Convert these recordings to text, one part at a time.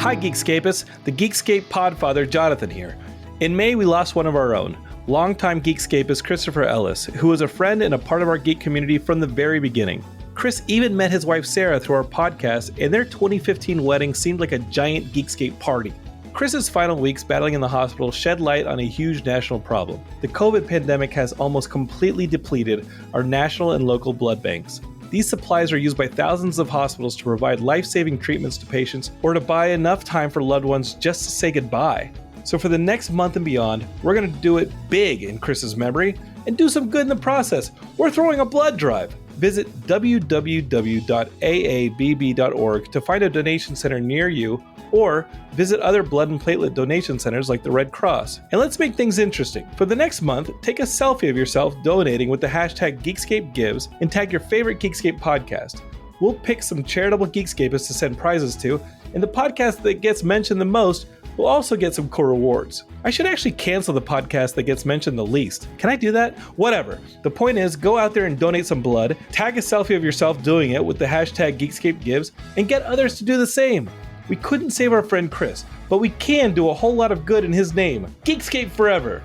Hi Geekscapists, the Geekscape podfather Jonathan here. In May we lost one of our own, longtime Geekscapist Christopher Ellis, who was a friend and a part of our geek community from the very beginning. Chris even met his wife Sarah through our podcast, and their 2015 wedding seemed like a giant Geekscape party. Chris's final weeks battling in the hospital shed light on a huge national problem. The COVID pandemic has almost completely depleted our national and local blood banks. These supplies are used by thousands of hospitals to provide life-saving treatments to patients or to buy enough time for loved ones just to say goodbye. So for the next month and beyond, we're going to do it big in Chris's memory and do some good in the process. We're throwing a blood drive. Visit www.aabb.org to find a donation center near you, or visit other blood and platelet donation centers like the Red Cross. And let's make things interesting. For the next month, take a selfie of yourself donating with the hashtag GeekscapeGives and tag your favorite Geekscape podcast. We'll pick some charitable Geekscapists to send prizes to, and the podcast that gets mentioned the most will also get some cool rewards. I should actually cancel the podcast that gets mentioned the least. Can I do that? Whatever. The point is, go out there and donate some blood, tag a selfie of yourself doing it with the hashtag GeekscapeGives, and get others to do the same. We couldn't save our friend Chris, but we can do a whole lot of good in his name. Geekscape forever!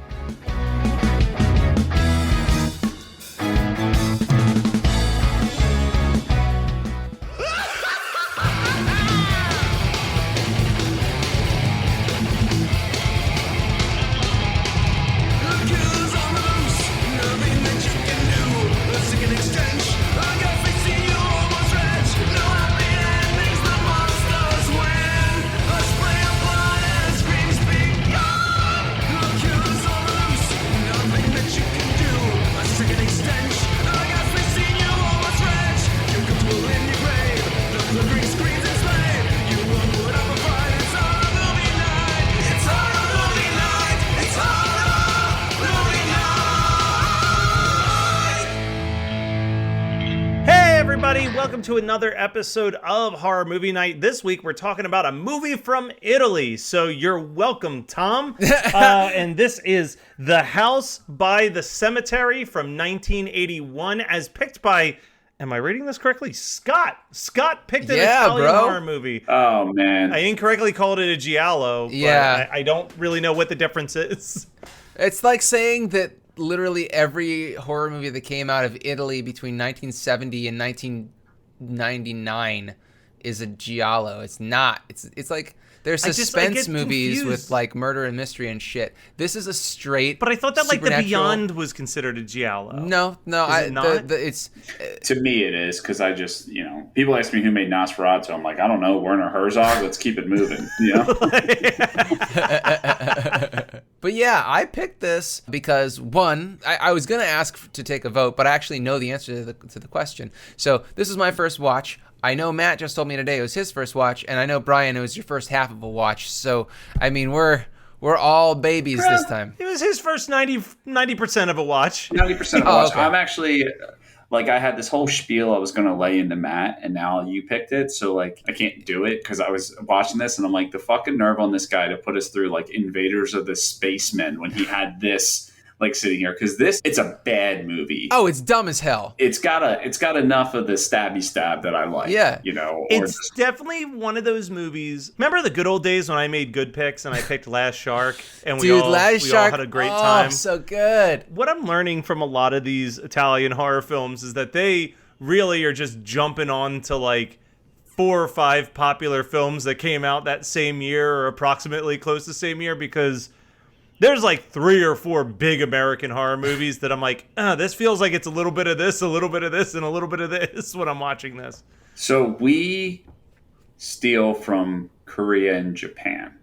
Welcome to another episode of Horror Movie Night. This week we're talking about a movie from Italy. So you're welcome, Tom. And this is The House by the Cemetery from 1981, as picked by, am I reading this correctly? Scott. Scott picked an Italian horror movie. Oh, man. I incorrectly called it a giallo, but I don't really know what the difference is. It's like saying that literally every horror movie that came out of Italy between 1970 and 1999 is a giallo. It's not. It's like there's suspense movies with like murder and mystery and shit. This is a straight. But I thought that like The Beyond was considered a giallo. No, it's to me it is, because I just, people ask me who made Nosferatu. I'm like, I don't know, Werner Herzog. Let's keep it moving. But yeah, I picked this because one, I was gonna ask to take a vote, but I actually know the answer to the question. So this is my first watch. I know Matt just told me today it was his first watch, and I know Brian, it was your first half of a watch. So I mean, we're all babies this time. It was his first 90% of a watch. 90% of a watch. Okay. I'm actually, I had this whole spiel I was going to lay into Matt, and now you picked it. So, I can't do it because I was watching this, and I'm like, the fucking nerve on this guy to put us through, Invaders of the Spacemen when he had this, sitting here. Because it's a bad movie. Oh, it's dumb as hell. It's got enough of the stabby stab that I like. Yeah. It's definitely one of those movies. Remember the good old days when I made good picks and I picked Last Shark? And we all had a great time. Oh, so good. What I'm learning from a lot of these Italian horror films is that they really are just jumping on to 4 or 5 popular films that came out that same year or approximately close to the same year, because there's 3 or 4 big American horror movies that I'm like, this feels like it's a little bit of this, a little bit of this, and a little bit of this when I'm watching this. So we steal from Korea and Japan,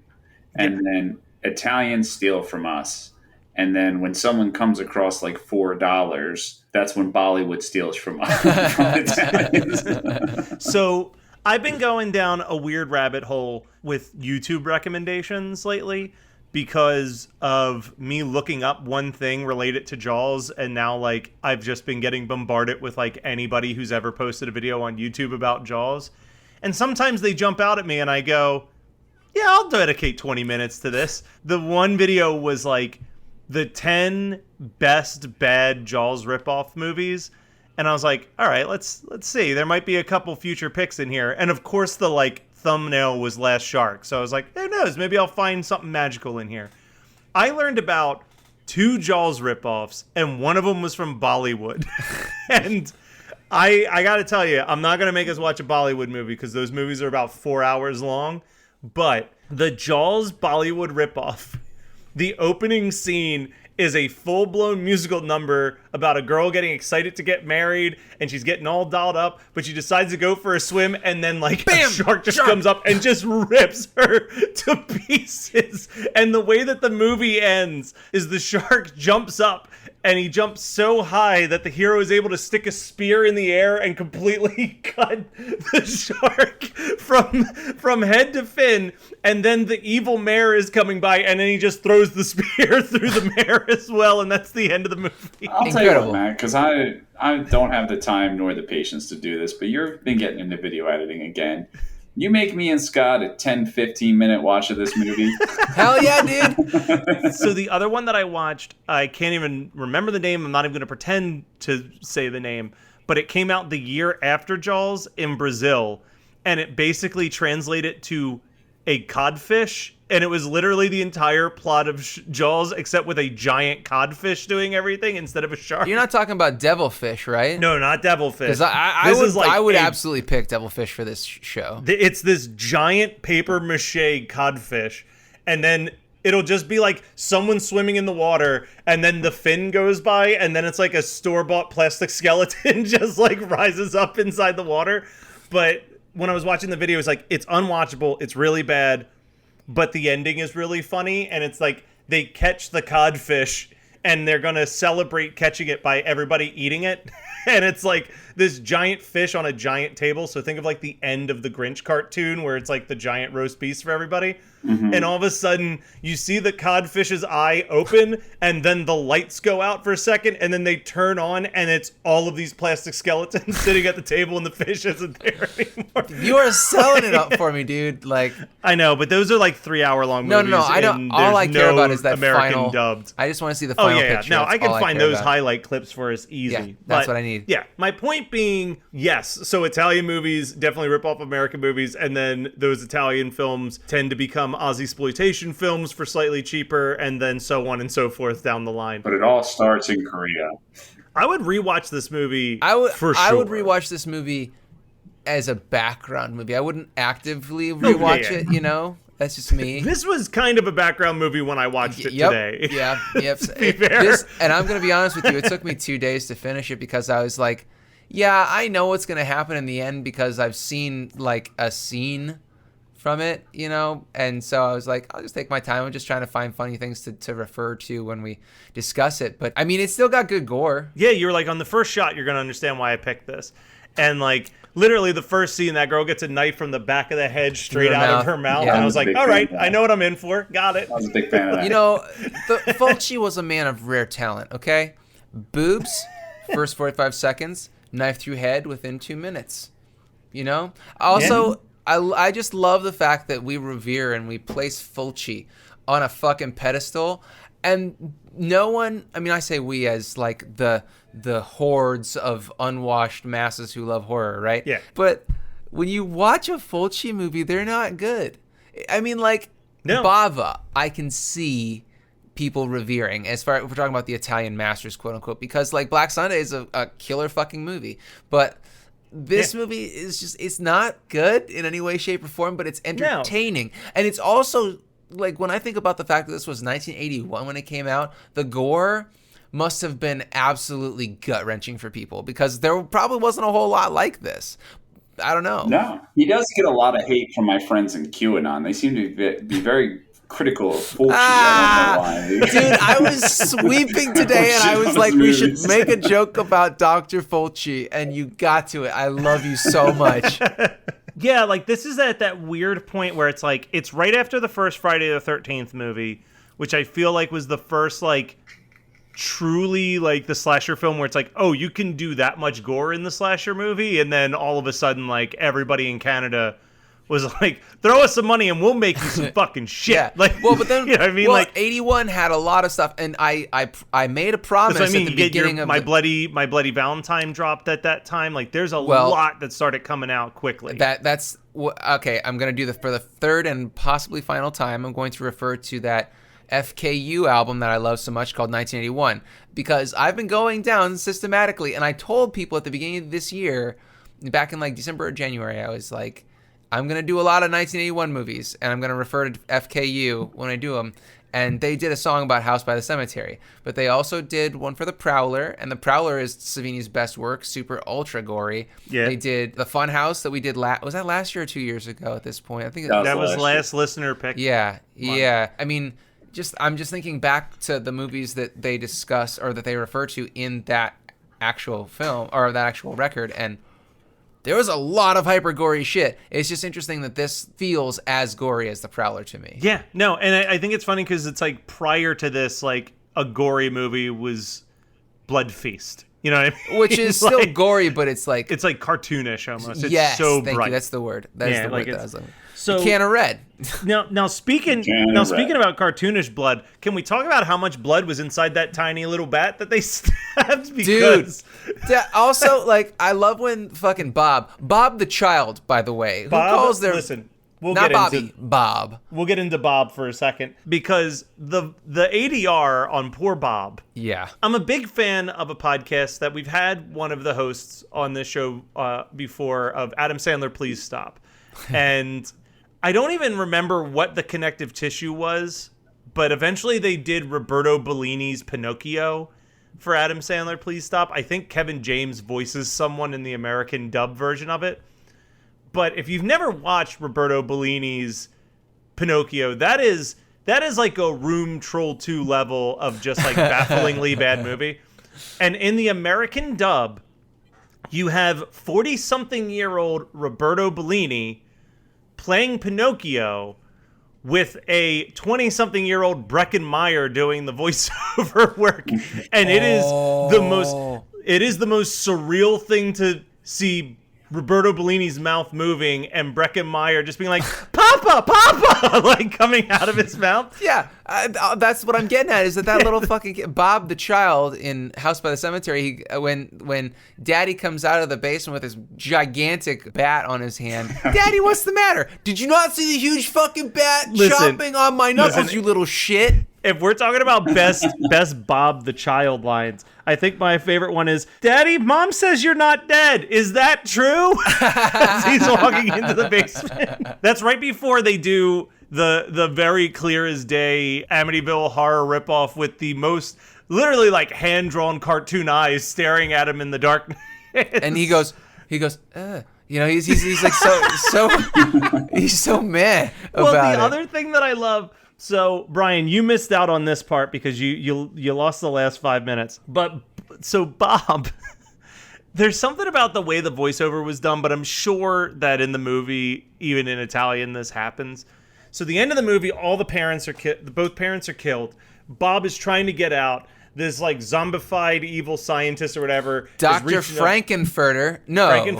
and then Italians steal from us. And then when someone comes across $4, that's when Bollywood steals from us. From Italians. So I've been going down a weird rabbit hole with YouTube recommendations lately, because of me looking up one thing related to Jaws, and now I've just been getting bombarded with anybody who's ever posted a video on YouTube about Jaws. And sometimes they jump out at me and I go, yeah, I'll dedicate 20 minutes to this. The one video was the 10 best bad Jaws ripoff movies, And I was like, all right, let's see. There might be a couple future picks in here. And of course the like thumbnail was Last Shark. So I was like, who knows? Maybe I'll find something magical in here. I learned about 2 Jaws ripoffs, and one of them was from Bollywood. And I got to tell you, I'm not going to make us watch a Bollywood movie because those movies are about 4 hours long. But the Jaws Bollywood ripoff, the opening scene is a full-blown musical number about a girl getting excited to get married, and she's getting all dolled up, but she decides to go for a swim, and then like Bam! a shark just comes up and just rips her to pieces. And the way that the movie ends is the shark jumps up, and he jumps so high that the hero is able to stick a spear in the air and completely cut the shark from head to fin. And then the evil mayor is coming by, and then he just throws the spear through the mayor as well, and that's the end of the movie. I'll tell you what, Matt, because I don't have the time nor the patience to do this, but you've been getting into video editing again. You make me and Scott a 10, 15-minute watch of this movie. Hell yeah, dude. So the other one that I watched, I can't even remember the name. I'm not even going to pretend to say the name. But it came out the year after Jaws in Brazil. And it basically translated to a codfish. And it was literally the entire plot of Jaws, except with a giant codfish doing everything instead of a shark. You're not talking about devilfish, right? No, not devilfish. Because I would absolutely pick devilfish for this show. It's this giant paper mache codfish, and then it'll just be like someone swimming in the water, and then the fin goes by, and then it's like a store-bought plastic skeleton just like rises up inside the water. But when I was watching the video, it's like, it's unwatchable, it's really bad, but the ending is really funny, and it's like they catch the codfish and they're gonna celebrate catching it by everybody eating it. And it's like this giant fish on a giant table. So think of like the end of the Grinch cartoon where it's like the giant roast beef for everybody. Mm-hmm. And all of a sudden you see the codfish's eye open, and then the lights go out for a second, and then they turn on, and it's all of these plastic skeletons sitting at the table, and the fish isn't there anymore. You are selling it up for me, dude. Like, I know, but those are like 3-hour-long movies. No, I don't. All I care about is that American final dubbed. I just want to see the final picture. No, That's I can all find care those about. highlight clips for us easy. Yeah, that's what I need. Yeah, my point being, yes, so Italian movies definitely rip off American movies, and then those Italian films tend to become Aussie-sploitation films for slightly cheaper, and then so on and so forth down the line. But it all starts in Korea. I would rewatch this movie for sure. I would rewatch this movie as a background movie. I wouldn't actively rewatch it, you know? That's just me. This was kind of a background movie when I watched it today. Yep. To be fair. And I'm going to be honest with you, it took me 2 days to finish it because I was like, yeah, I know what's going to happen in the end because I've seen like a scene from it, you know? And so I was like, I'll just take my time. I'm just trying to find funny things to refer to when we discuss it. But I mean, it's still got good gore. Yeah, you were like, on the first shot, you're going to understand why I picked this. And like, literally the first scene, that girl gets a knife from the back of the head straight out of her mouth. Yeah. And I was like, all right, I know what I'm in for. Got it. I was a big fan of that. You know, Fulci was a man of rare talent, okay? Boobs, first 45 seconds, knife through head within 2 minutes. You know? Also, I just love the fact that we revere and we place Fulci on a fucking pedestal. And no one, I mean, I say we as like the hordes of unwashed masses who love horror, right? Yeah. But when you watch a Fulci movie, they're not good. I mean, like, No. Bava, I can see people revering as far as we're talking about the Italian masters, quote unquote, because like Black Sunday is a killer fucking movie. But this movie is just, it's not good in any way, shape, or form, but it's entertaining. No. And it's also, like, when I think about the fact that this was 1981 when it came out, the gore must have been absolutely gut-wrenching for people because there probably wasn't a whole lot like this. I don't know. No. He does get a lot of hate from my friends in QAnon. They seem to be very critical of Fulci. I don't know why. Dude, I was sweeping today and I was like, we should make a joke about Dr. Fulci, and you got to it. I love you so much. Yeah, like this is at that weird point where it's like, it's right after the first Friday the 13th movie, which I feel like was the first like truly like the slasher film where it's like, oh, you can do that much gore in the slasher movie, and then all of a sudden like everybody in Canada was like, throw us some money and we'll make you some fucking shit. Yeah. Like, Well, but then, you know what I mean? well, Like, 81 had a lot of stuff, and I made a promise that's what I mean. at the You get beginning your of My Bloody Valentine dropped at that time. Like, there's a lot that started coming out quickly. That's okay. I'm gonna do for the third and possibly final time. I'm going to refer to that FKU album that I love so much called 1981, because I've been going down systematically, and I told people at the beginning of this year, back in like December or January, I was like, I'm going to do a lot of 1981 movies, and I'm going to refer to FKU when I do them. And they did a song about House by the Cemetery, but they also did one for The Prowler, and The Prowler is Savini's best work, super ultra gory. Yeah. They did The Fun House that we did was that last year or 2 years ago at this point? I think that was last listener pick. Yeah, yeah. I mean, I'm just thinking back to the movies that they discuss or that they refer to in that actual film or that actual record, and there was a lot of hyper gory shit. It's just interesting that this feels as gory as The Prowler to me. Yeah, no, and I think it's funny because it's like prior to this, like a gory movie was Blood Feast. You know what I mean? Which is still gory, but it's like cartoonish almost. It's yes, so thank bright. you. That's the word. That's the word that I was looking for. So a can of red. Now speaking about cartoonish blood, can we talk about how much blood was inside that tiny little bat that they stabbed? Because Also, like, I love when fucking Bob the child, by the way, who calls their listen. Bob. We'll get into Bob for a second because the ADR on poor Bob. Yeah. I'm a big fan of a podcast that we've had one of the hosts on this show before of Adam Sandler, Please Stop. And I don't even remember what the connective tissue was, but eventually they did Roberto Bellini's Pinocchio for Adam Sandler, Please Stop. I think Kevin James voices someone in the American dub version of it. But if you've never watched Roberto Bellini's Pinocchio, that is like a Room Troll 2 level of just like bafflingly bad movie. And in the American dub, you have 40-something-year-old Roberto Bellini playing Pinocchio with a 20-something-year-old Breckin Meyer doing the voiceover work. And it is the most surreal thing to see Roberto Bellini's mouth moving and Breckin Meyer just being like, Papa, Papa, like coming out of his mouth. Yeah, that's what I'm getting at, is that little fucking kid, Bob the child in House by the Cemetery, when Daddy comes out of the basement with his gigantic bat on his hand. Daddy, what's the matter? Did you not see the huge fucking bat chomping on my knuckles, you little shit? If we're talking about best Bob the child lines, I think my favorite one is, Daddy, Mom says you're not dead. Is that true? As he's walking into the basement. That's right before they do the very clear as day Amityville horror ripoff with the most literally like hand-drawn cartoon eyes staring at him in the darkness. And he goes, you know, he's like so he's so mad about Well, the it. other thing that I love. So, Brian, you missed out on this part because you lost the last 5 minutes. But so Bob, there's something about the way the voiceover was done, but I'm sure that in the movie, even in Italian, this happens. So the end of the movie, all the parents are both parents are killed. Bob is trying to get out. This like zombified evil scientist or whatever, Dr. Frankenfurter. No. And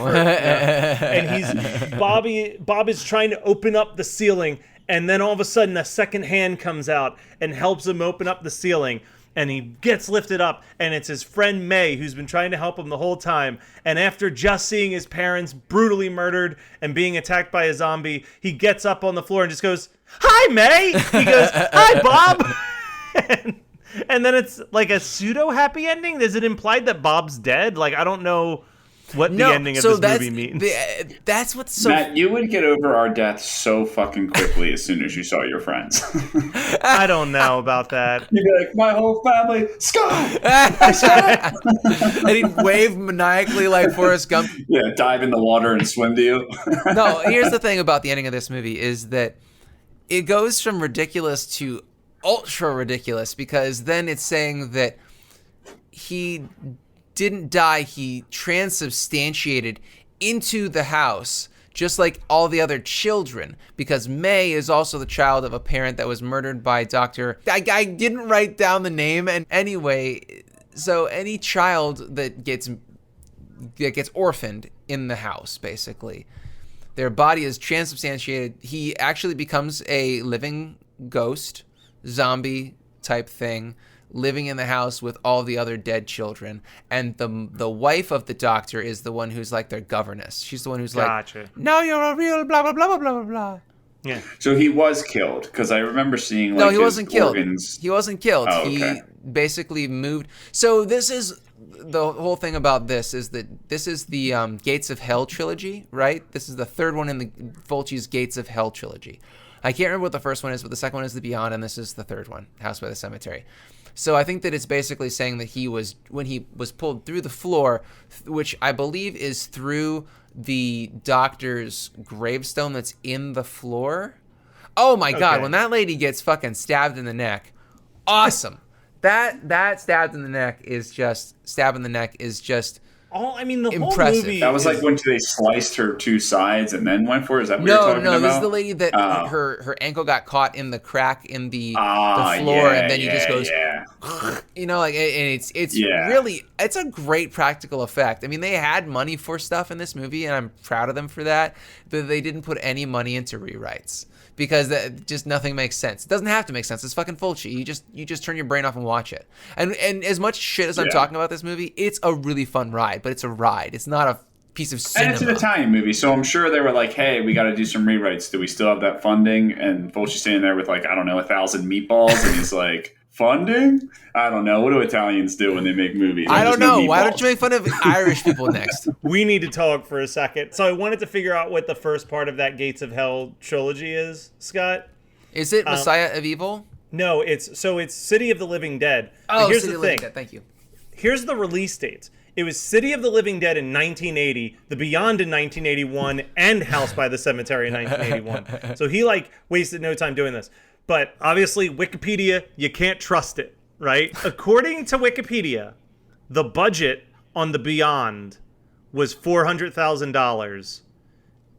Bob is trying to open up the ceiling. And then all of a sudden, a second hand comes out and helps him open up the ceiling. And he gets lifted up, and it's his friend May, who's been trying to help him the whole time. And after just seeing his parents brutally murdered and being attacked by a zombie, he gets up on the floor and just goes, "Hi, May!" He goes, "Hi, Bob!" and then it's like a pseudo-happy ending? Is it implied that Bob's dead? Like, I don't know what the ending of this movie means. That's what's so... Matt, you would get over our death so fucking quickly as soon as you saw your friends. I don't know about that. You'd be like, my whole family, Scott! And he'd wave maniacally like Forrest Gump. Yeah, dive in the water and swim to you. No, here's the thing about the ending of this movie is that it goes from ridiculous to ultra ridiculous, because then it's saying that he didn't die, he transubstantiated into the house, just like all the other children, because May is also the child of a parent that was murdered by Dr. I didn't write down the name, and anyway, so any child that gets orphaned in the house, basically, Their body is transubstantiated. He actually becomes a living ghost, zombie type thing, living in the house with all the other dead children. And the wife of the doctor is the one who's like their governess. She's the one who's Gotcha. like, now you're a real blah, blah, blah, blah, blah, blah. Yeah. So he was killed, because I remember seeing like No, he his wasn't killed. organs. He wasn't killed. Oh, okay. He basically moved. So this is the whole thing about this is that this is the Gates of Hell trilogy, right? This is the third one in the Fulci's Gates of Hell trilogy. I can't remember what the first one is, but the second one is The Beyond, and this is the third one, House by the Cemetery. So I think that it's basically saying that when he was pulled through the floor, which I believe is through the doctor's gravestone that's in the floor. Oh my God, when that lady gets fucking stabbed in the neck, awesome. That stabbed in the neck is just I mean, the impressive. whole movie. That was like when they sliced her two sides and then went for it? Is that what you're talking about? No, this is the lady that her ankle got caught in the crack in the floor, and then just goes, you know, like, and it's really, it's a great practical effect. I mean, they had money for stuff in this movie, and I'm proud of them for that, but they didn't put any money into rewrites. Because just nothing makes sense. It doesn't have to make sense. It's fucking Fulci. You just turn your brain off and watch it. And as much shit as I'm talking about this movie, it's a really fun ride. But it's a ride. It's not a piece of cinema. And it's an Italian movie, so I'm sure they were like, "Hey, we got to do some rewrites. Do we still have that funding?" And Fulci's standing there with 1,000 meatballs, and he's like, "Funding? I don't know. What do Italians do when they make movies? I don't know. Why don't you make fun of Irish people next?" We need to talk for a second. So I wanted to figure out what the first part of that Gates of Hell trilogy is, Scott. Is it Messiah of Evil? No, it's City of the Living Dead. Oh, here's City the of the Living thing. Dead. Thank you. Here's the release dates. It was City of the Living Dead in 1980, The Beyond in 1981, and House by the Cemetery in 1981. So he wasted no time doing this. But obviously, Wikipedia, you can't trust it, right? According to Wikipedia, the budget on The Beyond was $400,000,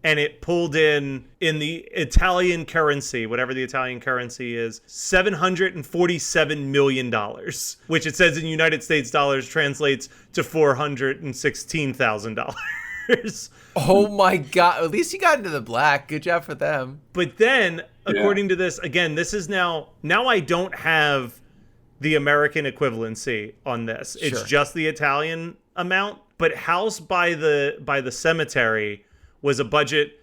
and it pulled in the Italian currency, whatever the Italian currency is, $747 million, which it says in United States dollars translates to $416,000. Oh my God. At least you got into the black. Good job for them. But then, according to this, again, this is now I don't have the American equivalency on this. It's just the Italian amount. But House by the Cemetery was a budget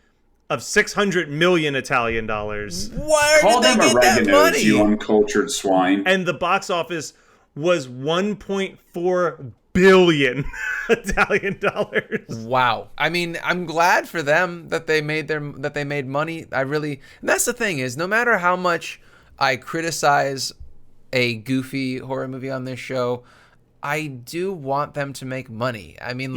of $600 million Italian dollars. Where Call did them they get that oreganoes, money? you uncultured swine. And the box office was 1.4 billion Italian dollars. Wow. I mean, I'm glad for them that they made money. And that's the thing is, no matter how much I criticize a goofy horror movie on this show, I do want them to make money. I mean,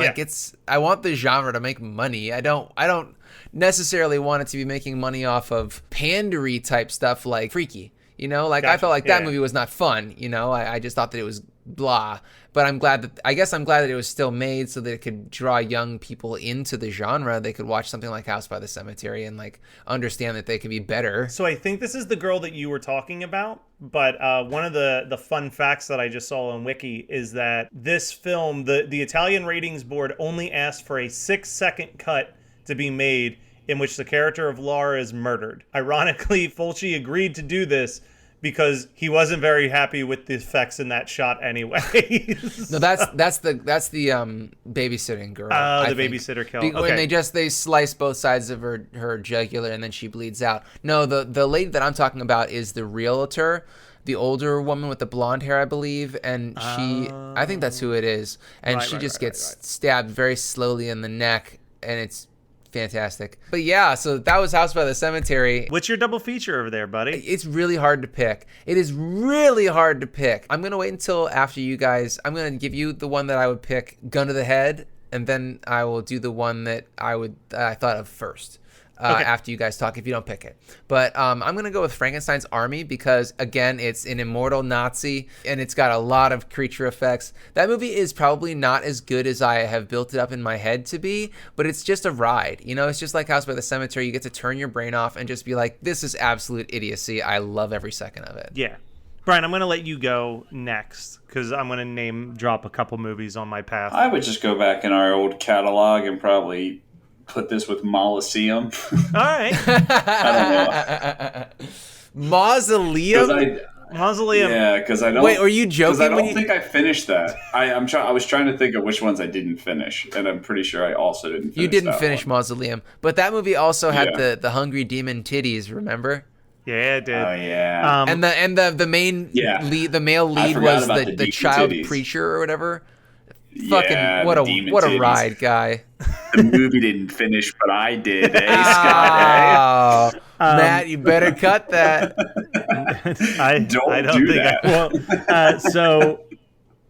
I want the genre to make money. I don't necessarily want it to be making money off of pandery type stuff like Freaky. You know, I felt like that movie was not fun. You know, I just thought that it was blah. But I'm glad that it was still made so that it could draw young people into the genre. They could watch something like House by the Cemetery and understand that they could be better. So I think this is the girl that you were talking about. But one of the fun facts that I just saw on Wiki is that this film, the Italian ratings board only asked for a 6-second cut to be made in which the character of Laura is murdered. Ironically, Fulci agreed to do this because he wasn't very happy with the effects in that shot anyway. No, that's the babysitting girl. Oh, the babysitter kill. When they slice both sides of her jugular and then she bleeds out. No, the lady that I'm talking about is the realtor, the older woman with the blonde hair, I believe, and I think that's who it is. And she just gets stabbed very slowly in the neck, and it's fantastic. But yeah, so that was House by the Cemetery. What's your double feature over there, buddy? It's really hard to pick. It is really hard to pick. I'm going to wait until after you guys. I'm going to give you the one that I would pick, gun to the head, and then I will do the one that I thought of first. After you guys talk, if you don't pick it. But I'm going to go with Frankenstein's Army because, again, it's an immortal Nazi, and it's got a lot of creature effects. That movie is probably not as good as I have built it up in my head to be, but it's just a ride. You know, it's just like House by the Cemetery. You get to turn your brain off and just be like, this is absolute idiocy. I love every second of it. Yeah. Brian, I'm going to let you go next because I'm going to name drop a couple movies on my path. I would just go back in our old catalog and probably put this with Mollyseum. All right. I don't know. Mausoleum? Mausoleum. Yeah, because I don't. Wait, are you Because I joking? don't think I finished that. I was trying to think of which ones I didn't finish, and I'm pretty sure I also didn't. You didn't that finish one. Mausoleum, but that movie also had Yeah. the hungry demon titties. Remember? Yeah, it did. Oh yeah. And the main Yeah. lead, the male I lead forgot was about the demon child titties. preacher or whatever. Yeah, Fucking the demon what a titties. ride, guy. The movie didn't finish, but I did. Hey, Scott. Oh, Matt, you better cut that. I Don't don't do think that. I will.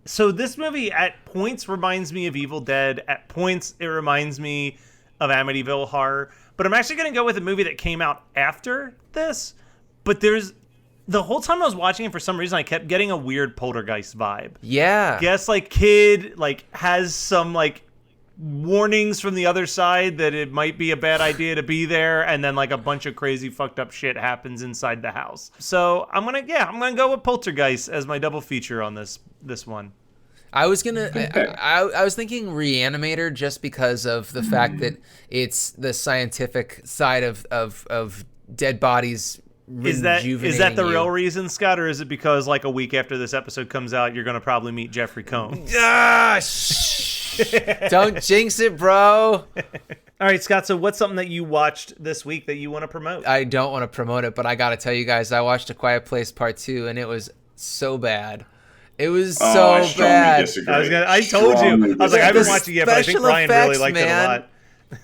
So this movie at points reminds me of Evil Dead. At points, it reminds me of Amityville Horror. But I'm actually going to go with a movie that came out after this. But the whole time I was watching it, for some reason, I kept getting a weird Poltergeist vibe. Yeah. Guess like kid like has some like warnings from the other side that it might be a bad idea to be there, and then like a bunch of crazy fucked up shit happens inside the house. So I'm gonna go with Poltergeist as my double feature on this one. I was gonna. I was thinking Reanimator just because of the fact that it's the scientific side of dead bodies. Is that the rejuvenating real you. reason, Scott, or is it because like a week after this episode comes out, you're gonna probably meet Jeffrey Combs? Ah, shh. Don't jinx it, bro. All right, Scott. So what's something that you watched this week that you want to promote? I don't want to promote it, but I gotta tell you guys, I watched A Quiet Place Part 2, and it was so bad. It was I so strongly bad. disagree. I told you. I was like, I haven't The watched it yet, but I think special Ryan really effects, liked it a man. lot.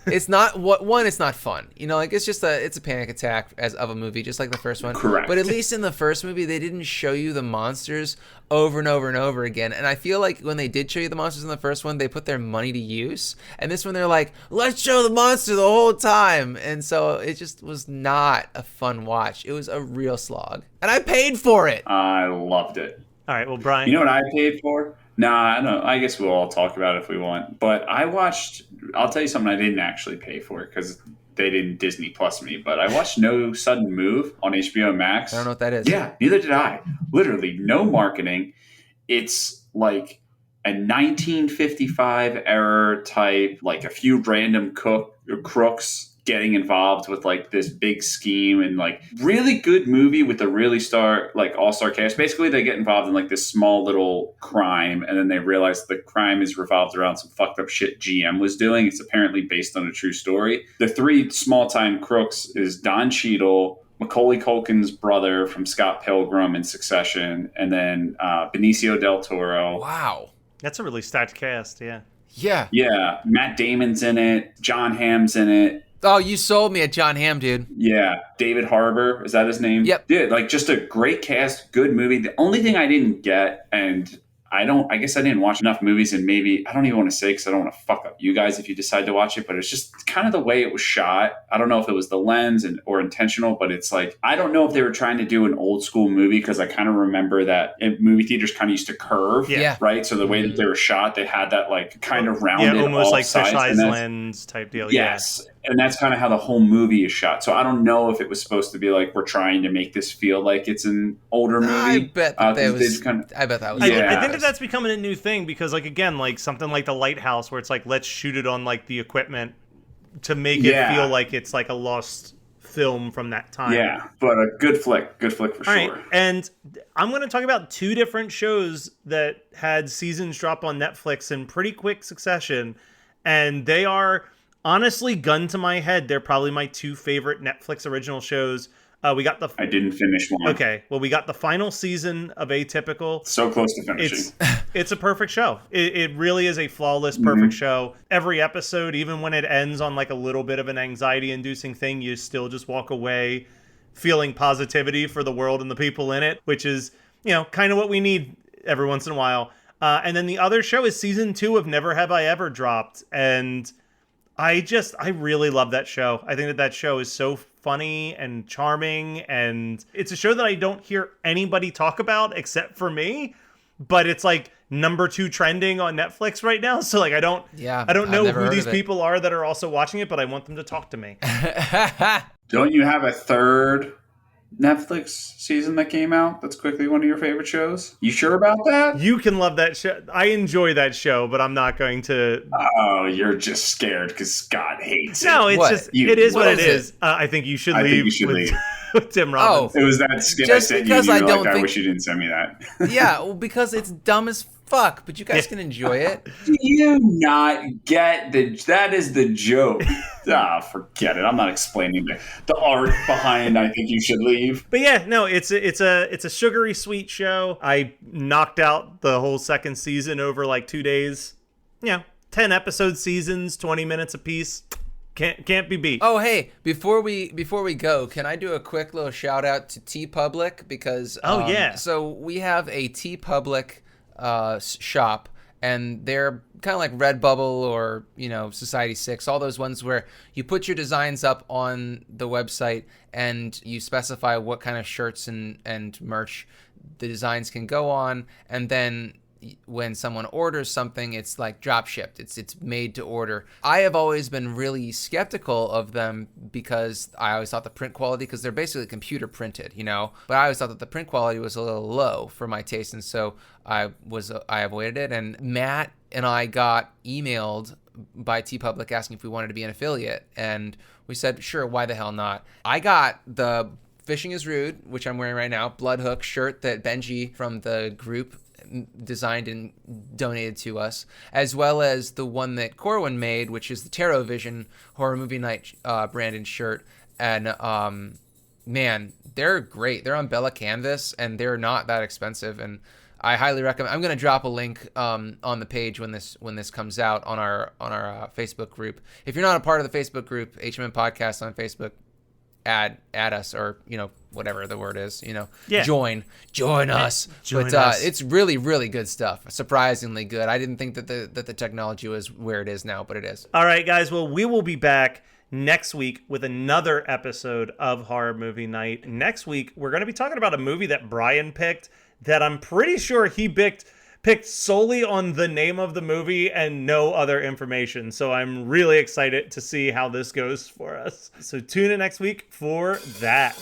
It's not it's not fun. You know, like it's a panic attack of a movie, just like the first one. Correct. But at least in the first movie, they didn't show you the monsters over and over and over again. And I feel like when they did show you the monsters in the first one, they put their money to use. And this one, they're like, let's show the monster the whole time. And so it just was not a fun watch. It was a real slog. And I paid for it. I loved it. All right, well, Brian. You know what I paid for? Nah, I don't. I guess we'll all talk about it if we want. But I'll tell you something I didn't actually pay for because they didn't Disney Plus me. But I watched No Sudden Move on HBO Max. I don't know what that is. Yeah, neither did I. Literally, no marketing. It's like a 1955 era type, like a few random crooks getting involved with like this big scheme, and like really good movie with a really all-star cast. Basically they get involved in like this small little crime, and then they realize the crime is revolved around some fucked up shit GM was doing. It's apparently based on a true story. The three small-time crooks is Don Cheadle, Macaulay Culkin's brother from Scott Pilgrim and Succession, and then Benicio del Toro. Wow. That's a really stacked cast, yeah. Yeah. Yeah, Matt Damon's in it, John Hamm's in it. Oh, you sold me at John Hamm, dude. Yeah, David Harbour, is that his name? Yep. Dude, like just a great cast, good movie. The only thing I didn't get, and I guess I didn't watch enough movies, and maybe, I don't even want to say because I don't want to fuck up you guys if you decide to watch it, but it's just kind of the way it was shot. I don't know if it was the lens or intentional, but it's like, I don't know if they were trying to do an old school movie, because I kind of remember that movie theaters kind of used to curve, Yeah. right? So the way that they were shot, they had that like kind of rounded, Yeah, almost like sides, fisheye and that's- lens type deal. Yes. And that's kind of how the whole movie is shot. So I don't know if it was supposed to be like, we're trying to make this feel like it's an older movie. I bet that they was. just kind of, I bet that was. Yeah. I think that's becoming a new thing because, like, again, like something like The Lighthouse, where it's like, let's shoot it on like the equipment to make it Yeah. feel like it's like a lost film from that time. yeah, but a good flick for All sure. right, and I'm going to talk about two different shows that had seasons drop on Netflix in pretty quick succession, and they are honestly, gun to my head, they're probably my two favorite Netflix original shows. We got the I didn't finish one. okay. Well, we got the final season of Atypical. So close to finishing. It's a perfect show. It really is a flawless, perfect show. Every episode, even when it ends on like a little bit of an anxiety-inducing thing, you still just walk away feeling positivity for the world and the people in it, which is, kind of what we need every once in a while. And then the other show is season 2 of Never Have I Ever dropped, and I really love that show. I think that show is so funny and charming, and it's a show that I don't hear anybody talk about except for me, but it's like number 2 trending on Netflix right now. So like I don't know who these people are that are also watching it, but I want them to talk to me. Don't you have a third Netflix season that came out that's quickly one of your favorite shows? You sure about that? You can love that show. I enjoy that show, but I'm not going to. Oh, you're just scared because Scott hates it. No, it's What? just it is what it is is. I think you should I think leave you should with, leave. with Tim Robbins. It was that skit I Just sent you. because And I you were don't like, I think- wish you didn't send me that. Yeah, well, because it's dumb as fuck, but you guys can enjoy it. Do you not get that is the joke? Forget it. I'm not explaining the art behind I think you should leave. But yeah, no, it's a sugary sweet show. I knocked out the whole second season over like 2 days. 10 episode seasons, 20 minutes apiece. Can't be beat. Oh, hey, before we go, can I do a quick little shout out to TeePublic because yeah. So we have a TeePublic shop, and they're kind of like Redbubble or Society 6, all those ones where you put your designs up on the website and you specify what kind of shirts and merch the designs can go on, and then when someone orders something, it's like drop shipped. It's made to order. I have always been really skeptical of them because I always thought the print quality, because they're basically computer printed, but I always thought that the print quality was a little low for my taste, and so I avoided it. And Matt and I got emailed by TeePublic asking if we wanted to be an affiliate, and we said sure, why the hell not. I got the Fishing is Rude, which I'm wearing right now, Bloodhook shirt that Benji from the group designed and donated to us, as well as the one that Corwin made, which is the Tarot Vision Horror Movie Night branded shirt. And man, they're great. They're on Bella Canvas, and they're not that expensive. And I highly recommend. I'm going to drop a link on the page when this comes out on our Facebook group. If you're not a part of the Facebook group, HMN Podcast on Facebook, add us, or whatever the word is, join us. Join but us. It's really, really good stuff. Surprisingly good. I didn't think that the technology was where it is now, but it is. All right, guys. Well, we will be back next week with another episode of Horror Movie Night. Next week, we're going to be talking about a movie that Brian picked that I'm pretty sure he picked solely on the name of the movie and no other information. So I'm really excited to see how this goes for us. So tune in next week for that.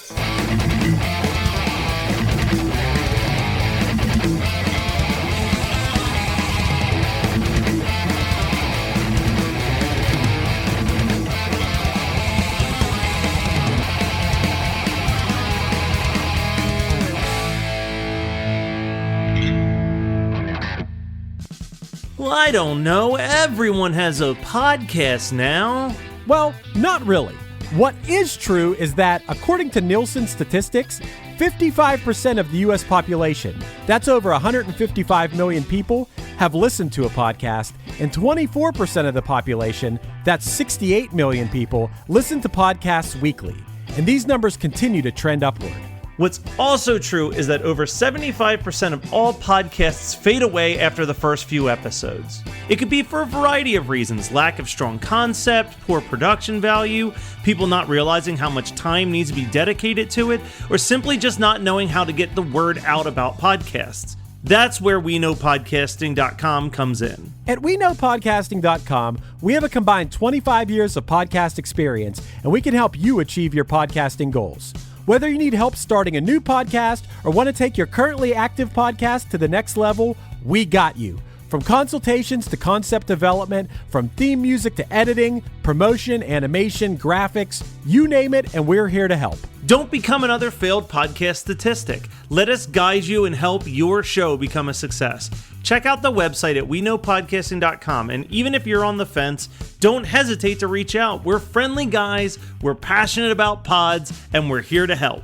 Well, I don't know. Everyone has a podcast now. Well, not really. What is true is that, according to Nielsen statistics, 55% of the U.S. population, that's over 155 million people, have listened to a podcast, and 24% of the population, that's 68 million people, listen to podcasts weekly. And these numbers continue to trend upward. What's also true is that over 75% of all podcasts fade away after the first few episodes. It could be for a variety of reasons: lack of strong concept, poor production value, people not realizing how much time needs to be dedicated to it, or simply just not knowing how to get the word out about podcasts. That's where WeKnowPodcasting.com comes in. At WeKnowPodcasting.com, we have a combined 25 years of podcast experience, and we can help you achieve your podcasting goals. Whether you need help starting a new podcast or want to take your currently active podcast to the next level, we got you. From consultations to concept development, from theme music to editing, promotion, animation, graphics, you name it, and we're here to help. Don't become another failed podcast statistic. Let us guide you and help your show become a success. Check out the website at WeKnowPodcasting.com, and even if you're on the fence, don't hesitate to reach out. We're friendly guys, we're passionate about pods, and we're here to help.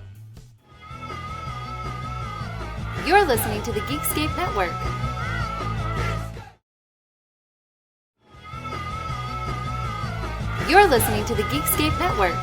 You're listening to the Geekscape Network. You're listening to the Geekscape Network.